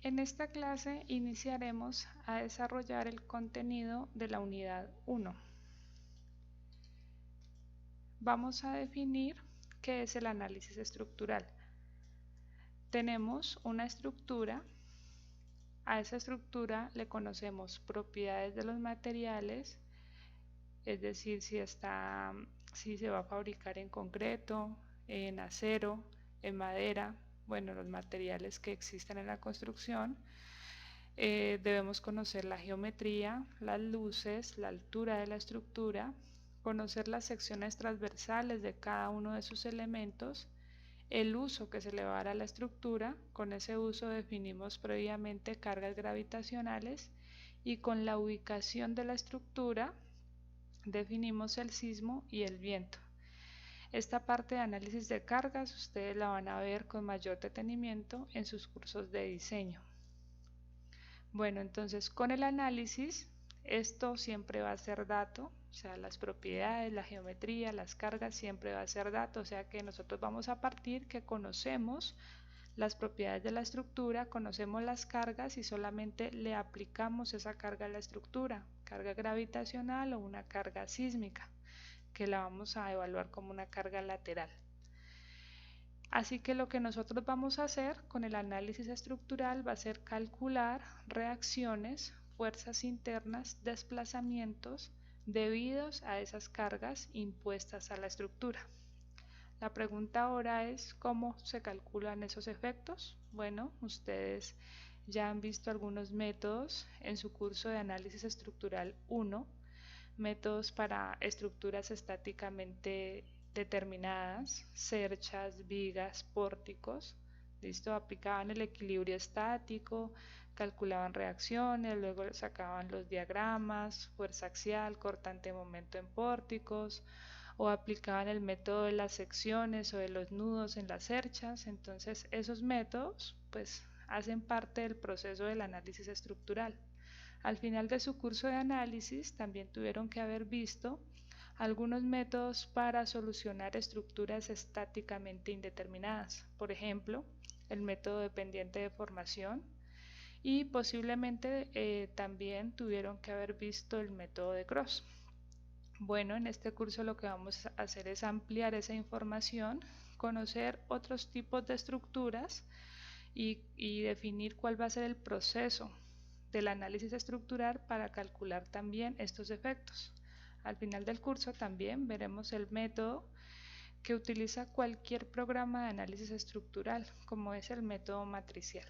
En esta clase iniciaremos a desarrollar el contenido de la unidad 1. Vamos a definir qué es el análisis estructural. Tenemos una estructura, a esa estructura le conocemos propiedades de los materiales, es decir, si se va a fabricar en concreto, en acero, en madera, bueno, los materiales que existen en la construcción. Debemos conocer la geometría, las luces, la altura de la estructura, conocer las secciones transversales de cada uno de sus elementos, el uso que se le va a dar a la estructura. Con ese uso definimos previamente cargas gravitacionales y con la ubicación de la estructura definimos el sismo y el viento. Esta parte de análisis de cargas ustedes la van a ver con mayor detenimiento en sus cursos de diseño. Bueno, entonces con el análisis esto siempre va a ser dato, o sea, las propiedades, la geometría, las cargas siempre va a ser dato, o sea que nosotros vamos a partir que conocemos las propiedades de la estructura, conocemos las cargas y solamente le aplicamos esa carga a la estructura, carga gravitacional o una carga sísmica, que la vamos a evaluar como una carga lateral. Así que lo que nosotros vamos a hacer con el análisis estructural va a ser calcular reacciones, fuerzas internas, desplazamientos debidos a esas cargas impuestas a la estructura. La pregunta ahora es ¿cómo se calculan esos efectos? Bueno, ustedes ya han visto algunos métodos en su curso de análisis estructural 1, métodos para estructuras estáticamente determinadas, cerchas, vigas, pórticos. ¿Listo? Aplicaban el equilibrio estático, calculaban reacciones, luego sacaban los diagramas, fuerza axial, cortante momento en pórticos, o aplicaban el método de las secciones o de los nudos en las cerchas. Entonces esos métodos pues hacen parte del proceso del análisis estructural. Al final de su curso de análisis también tuvieron que haber visto algunos métodos para solucionar estructuras estáticamente indeterminadas, por ejemplo, el método dependiente de formación, y posiblemente también tuvieron que haber visto el método de Cross. Bueno, en este curso lo que vamos a hacer es ampliar esa información, conocer otros tipos de estructuras y definir cuál va a ser el proceso del análisis estructural para calcular también estos efectos. Al final del curso también veremos el método que utiliza cualquier programa de análisis estructural, como es el método matricial.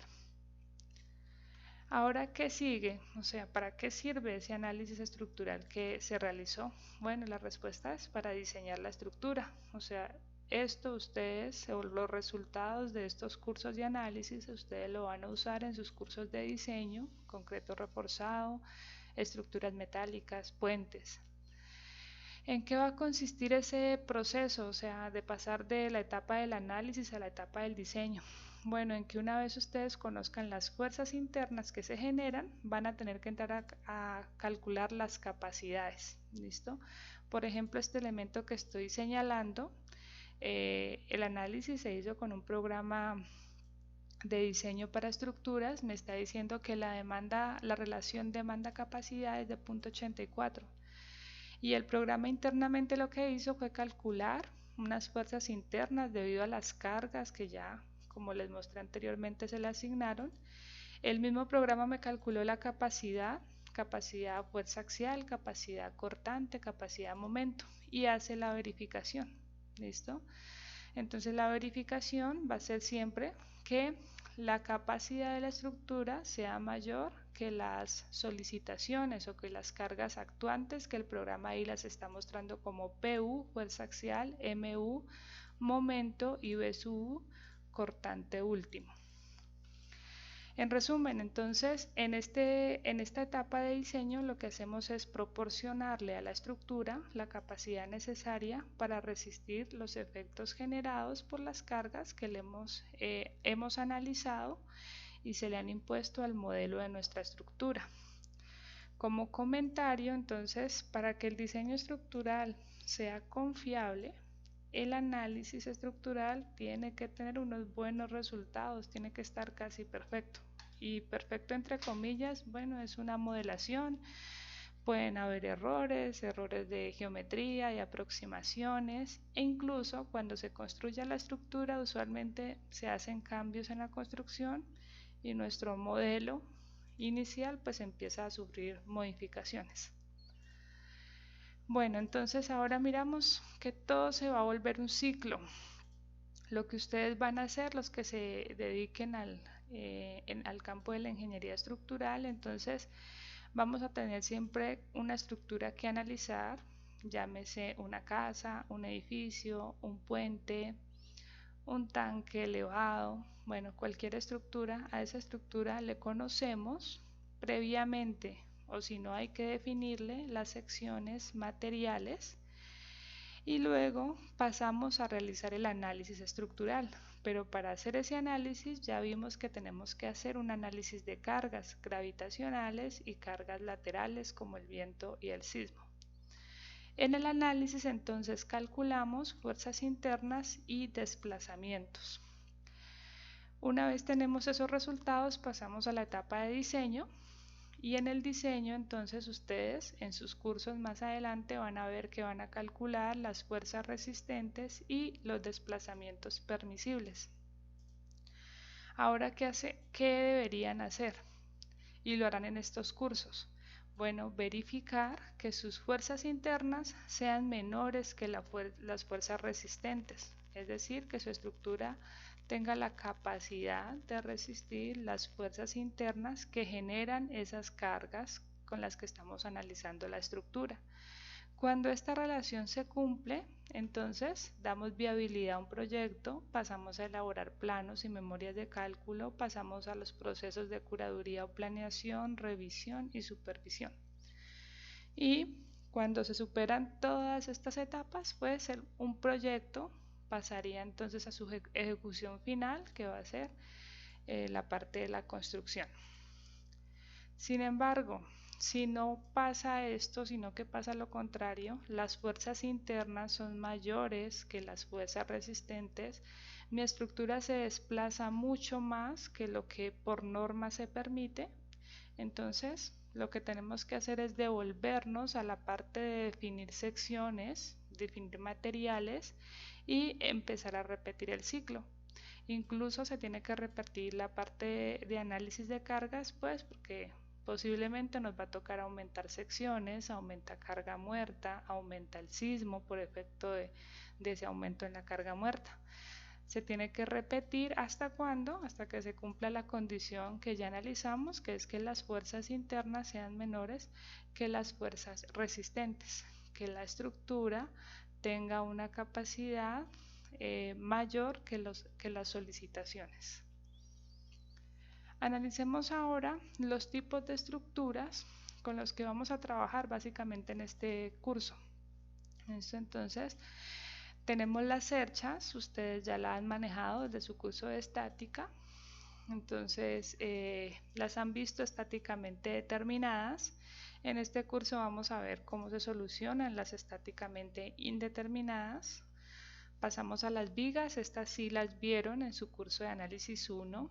Ahora, ¿qué sigue? O sea, ¿para qué sirve ese análisis estructural que se realizó? Bueno, la respuesta es para diseñar la estructura. O sea, esto ustedes, o los resultados de estos cursos de análisis, ustedes lo van a usar en sus cursos de diseño, concreto reforzado, estructuras metálicas, puentes. ¿En qué va a consistir ese proceso? O sea, de pasar de la etapa del análisis a la etapa del diseño. Bueno, en que una vez ustedes conozcan las fuerzas internas que se generan, van a tener que entrar a calcular las capacidades. ¿Listo? Por ejemplo, este elemento que estoy señalando, el análisis se hizo con un programa de diseño para estructuras. Me está diciendo que la relación demanda-capacidad es de 0.84. Y el programa internamente lo que hizo fue calcular unas fuerzas internas debido a las cargas que ya, como les mostré anteriormente, se le asignaron. El mismo programa me calculó la capacidad, fuerza axial, capacidad cortante, capacidad momento, y hace la verificación. ¿Listo? Entonces la verificación va a ser siempre que la capacidad de la estructura sea mayor que las solicitaciones o que las cargas actuantes, que el programa ahí las está mostrando como PU, fuerza axial, MU, momento, y BSU, cortante último. En resumen, entonces, en esta etapa de diseño lo que hacemos es proporcionarle a la estructura la capacidad necesaria para resistir los efectos generados por las cargas que hemos analizado y se le han impuesto al modelo de nuestra estructura. Como comentario, entonces, para que el diseño estructural sea confiable, el análisis estructural tiene que tener unos buenos resultados, tiene que estar casi perfecto. Y perfecto entre comillas, bueno, es una modelación. Pueden haber errores de geometría y aproximaciones, e incluso cuando se construye la estructura usualmente se hacen cambios en la construcción y nuestro modelo inicial pues empieza a sufrir modificaciones. Bueno, entonces ahora miramos que todo se va a volver un ciclo. Lo que ustedes van a hacer, los que se dediquen al campo de la ingeniería estructural, entonces vamos a tener siempre una estructura que analizar, llámese una casa, un edificio, un puente, un tanque elevado, bueno, cualquier estructura. A esa estructura le conocemos previamente, o si no hay que definirle las secciones materiales, y luego pasamos a realizar el análisis estructural. Pero para hacer ese análisis ya vimos que tenemos que hacer un análisis de cargas gravitacionales y cargas laterales como el viento y el sismo. En el análisis entonces calculamos fuerzas internas y desplazamientos. Una vez tenemos esos resultados pasamos a la etapa de diseño. Y en el diseño entonces ustedes en sus cursos más adelante van a ver que van a calcular las fuerzas resistentes y los desplazamientos permisibles. Ahora, ¿qué deberían hacer? Y lo harán en estos cursos. Bueno, verificar que sus fuerzas internas sean menores que las fuerzas resistentes, es decir, que su estructura tenga la capacidad de resistir las fuerzas internas que generan esas cargas con las que estamos analizando la estructura. Cuando esta relación se cumple, entonces damos viabilidad a un proyecto, pasamos a elaborar planos y memorias de cálculo, pasamos a los procesos de curaduría o planeación, revisión y supervisión. Y cuando se superan todas estas etapas, puede ser un proyecto, pasaría entonces a su ejecución final, que va a ser la parte de la construcción. Sin embargo, si no pasa esto, sino que pasa lo contrario, las fuerzas internas son mayores que las fuerzas resistentes, mi estructura se desplaza mucho más que lo que por norma se permite, entonces lo que tenemos que hacer es devolvernos a la parte de definir secciones, definir materiales y empezar a repetir el ciclo. Incluso se tiene que repetir la parte de análisis de cargas, pues porque posiblemente nos va a tocar aumentar secciones, aumenta carga muerta, aumenta el sismo por efecto de ese aumento en la carga muerta. Se tiene que repetir ¿hasta cuándo? Hasta que se cumpla la condición que ya analizamos, que es que las fuerzas internas sean menores que las fuerzas resistentes, que la estructura tenga una capacidad mayor que las solicitaciones. Analicemos ahora los tipos de estructuras con los que vamos a trabajar básicamente en este curso. Entonces, tenemos las cerchas, ustedes ya la han manejado desde su curso de estática, entonces las han visto estáticamente determinadas. En este curso vamos a ver cómo se solucionan las estáticamente indeterminadas. Pasamos a las vigas, estas sí las vieron en su curso de análisis 1,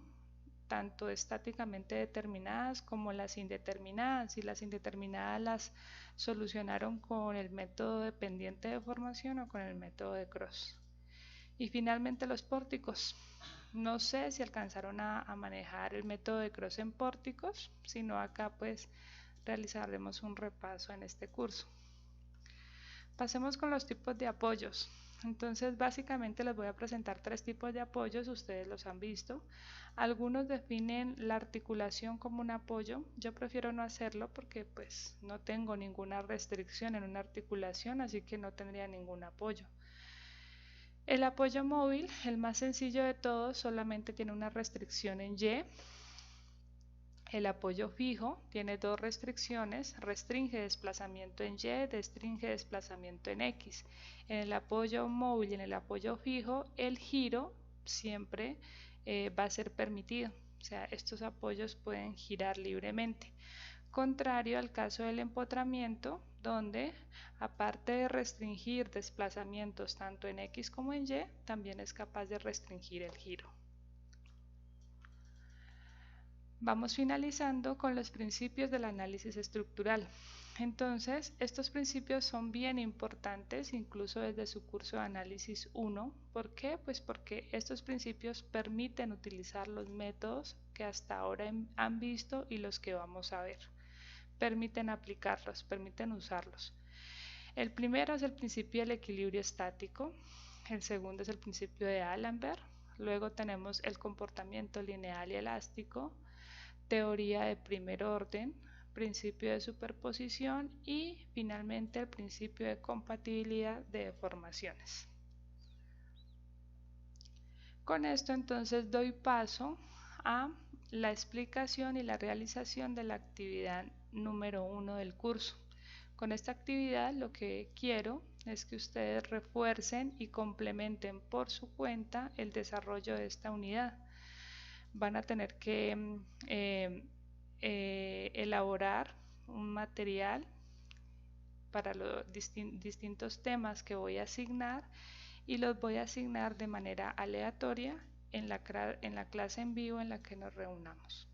tanto estáticamente determinadas como las indeterminadas, y las indeterminadas las solucionaron con el método dependiente de formación o con el método de Cross. Y finalmente los pórticos. No sé si alcanzaron a manejar el método de Cross en pórticos, sino acá pues realizaremos un repaso en este curso. Pasemos con los tipos de apoyos. Entonces básicamente les voy a presentar tres tipos de apoyos, ustedes los han visto. Algunos definen la articulación como un apoyo, yo prefiero no hacerlo porque pues no tengo ninguna restricción en una articulación, así que no tendría ningún apoyo. El apoyo móvil, el más sencillo de todos, solamente tiene una restricción en Y. El apoyo fijo tiene dos restricciones, restringe desplazamiento en Y, restringe desplazamiento en X. En el apoyo móvil y en el apoyo fijo, el giro siempre va a ser permitido, o sea, estos apoyos pueden girar libremente. Contrario al caso del empotramiento, donde aparte de restringir desplazamientos tanto en X como en Y, también es capaz de restringir el giro. Vamos finalizando con los principios del análisis estructural. Entonces, estos principios son bien importantes, incluso desde su curso de análisis 1. ¿Por qué? Pues porque estos principios permiten utilizar los métodos que hasta ahora han visto y los que vamos a ver. Permiten aplicarlos, permiten usarlos. El primero es el principio del equilibrio estático. El segundo es el principio de D'Alembert. Luego tenemos el comportamiento lineal y elástico, teoría de primer orden, principio de superposición y finalmente el principio de compatibilidad de deformaciones. Con esto entonces doy paso a la explicación y la realización de la actividad número 1 del curso. Con esta actividad lo que quiero es que ustedes refuercen y complementen por su cuenta el desarrollo de esta unidad. Van a tener que elaborar un material para los distintos temas que voy a asignar y los voy a asignar de manera aleatoria en la clase en vivo en la que nos reunamos.